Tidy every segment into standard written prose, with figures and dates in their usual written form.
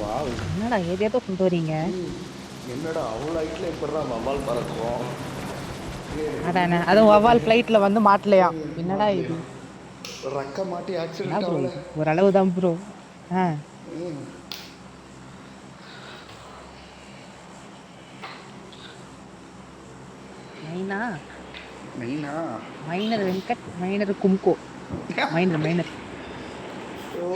Wow. என்னடா ஏதேதோ கொண்டு வரீங்க. என்னடா அவ்வளோ ஹைட்ல எப்படிடா வவ்வால் பறக்கும்? அதானே அதுவும் வவ்வால் ஃப்ளைட்ல வந்து மாட்டலையா. என்னடா இது ரக்க மாட்டி என்ன ஆக்சிடென்ட் ப்ரோ ஆகல. இது ஓரளவு தான் ப்ரோ. ஆ மைனா மெயினா மைனர் வெங்கட் மைனர் கும்கோ மைனர் ஓ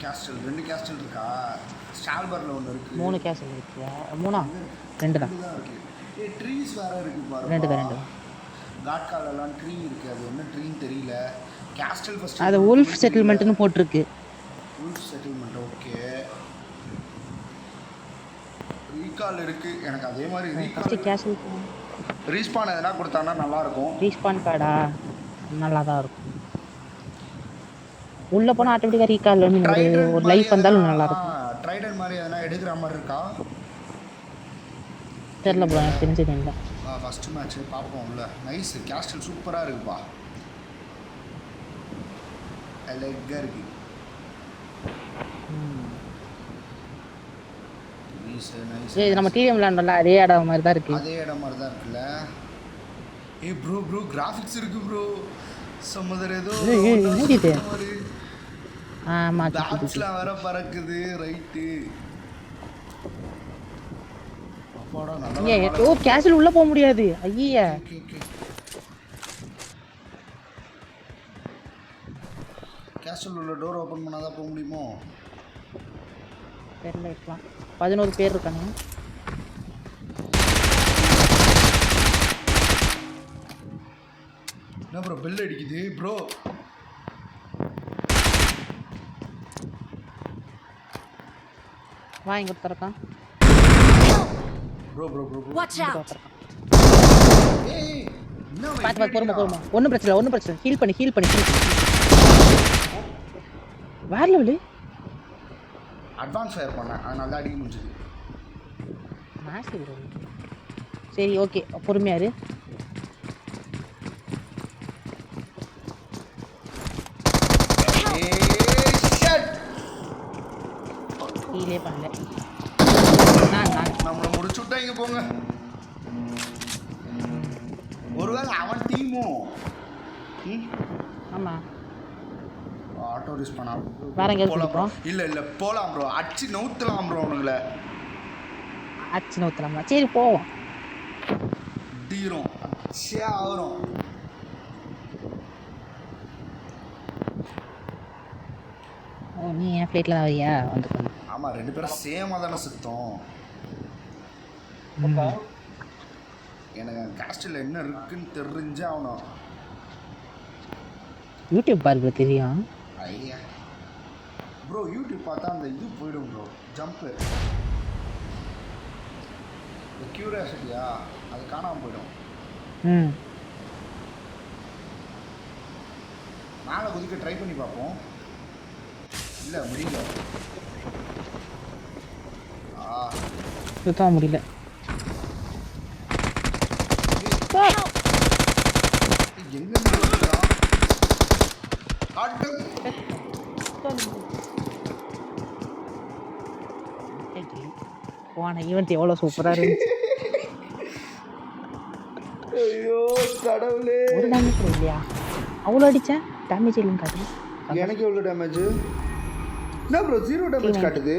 கேஸ்டல் 2 கேஸ்டல் இருக்கா? ஸ்டால்பர்ல ஒன்று இருக்கு. 3 கேஸ் இருக்கியா? 3 2 தான். தான் இருக்கு. ட்ரீஸ் வேற இருக்கு 2 பாருப்பா. தான் 2 தான். காட்காலெல்லாம் ட்ரீ இருக்கு. அது என்ன ட்ரீன்னு தெரியல. கேஸ்டல் ஃபர்ஸ்ட் அது உல்ஃப் செட்டில்மெண்ட்னு போட்டிருக்கு. Wolf settlement okay. ரீகால் இருக்கு. எனக்கு அதே மாதிரி ஃபர்ஸ்ட் கேஷ் ரீஸ்பான் எதனா கொடுத்தாங்கன்னா நல்லா இருக்கும். ரீஸ்பான் கார்டா நல்லா தான் இருக்கும். உள்ள போனா ஆட்டோமேட்டிக்கா ரீகால் ஒரு லைஃப் வந்தாலும் நல்லா இருக்கும். ட்ரைடன் மாதிரி எதனா எடுக்கிற மாதிரி இருக்கா? தெரியல ப்ரோ எனக்கு தெரிஞ்சது இல்லை. ஃபர்ஸ்ட் மேட்ச் பார்ப்போம். உள்ள நைஸ் கேஸ்டல் சூப்பராக இருக்குப்பா. அழகா இருக்கு. இது நம்ம டிவிஎம் விளையாண்டோம்ல அதே இடம் மாதிரி தான் இருக்கு. அதே இடம் மாதிரி தான் இருக்குல்ல. ப்ரோ கிராஃபிக்ஸ் இருக்கு ப்ரோ. சமுதர் ஏதோ என்னது ஆமா பேட்ஸ்லாம் வேற பறக்குது. ரைட்டு அப்பாடா நல்லா. ஓ கேஷில் உள்ள போக முடியாது. ஐயா கேஷில் உள்ள டோர் ஓபன் பண்ணாதான் போக முடியுமோ? தெரியல. இருக்கலாம் 11 பேர் இருக்காங்க. என்ன ப்ரோ பெல் அடிக்குது ப்ரோ? வா இங்க தரக்கான் ப்ரோ வாட்ச் அவுட். ஏய் என்ன பாத்து பொறுமை ஒண்ணும் பிரச்சனை ஹீல் பண்ணி வேற லெவல் அட்வான்ஸ் ஃபயர் பண்ணேன். அதனால தான் அடிக்க முடிஞ்சது. மாசி ப்ரோ. சரி ஓகே பொறுமையா இரு. ஹீலே பண்ணல. நம்மள முடிச்சு விட்டாங்க போங்க. ஒருவேளை அவன் டீமோ? ஆமா ஆட்டோ ரிஸ் பண்ணா வேற எங்க போலாம்? இல்ல போலாம் ப்ரோ. அடிச்சு நவுத்தலாம் ப்ரோ. அவனுங்கள அடிச்சு நவுத்தலாமா? சரி போவோம். டீரோம் அச்சா ஆவரும். ஓ நீ என் ஃப்ளைட்ல தான் வரியா? வந்துக்கணும். ஆமா 2 பேரும் சேமா தானே சுத்தம். எனக்கு கேஸ்டில் என்ன இருக்குன்னு தெரிஞ்சா அவனும் யூடியூப் பாருங்க தெரியும். ஐயா ப்ரோ யூடியூப் பார்த்தா அந்த இது போயிடும் ப்ரோ. ஜம்ப்பு கியூரியாசிட்டியா அது காணாமல் போயிடும். மேலே குதிக்க ட்ரை பண்ணி பார்ப்போம். இல்லை முடியல. சுத்தமாக முடியல. எங்க போன ஈவெண்ட் எவ்வளோ சூப்பராக இருந்துச்சு. ஐயோ கடவுளே. ஒரு டேமேஜ் இல்லையா? அவ்வளோ அடித்தேன் டேமேஜ் இல்லைன்னு காட்டுது. எனக்கு எவ்வளோ டேமேஜ்? என்ன ப்ரோ 0 டேமேஜ் காட்டுது?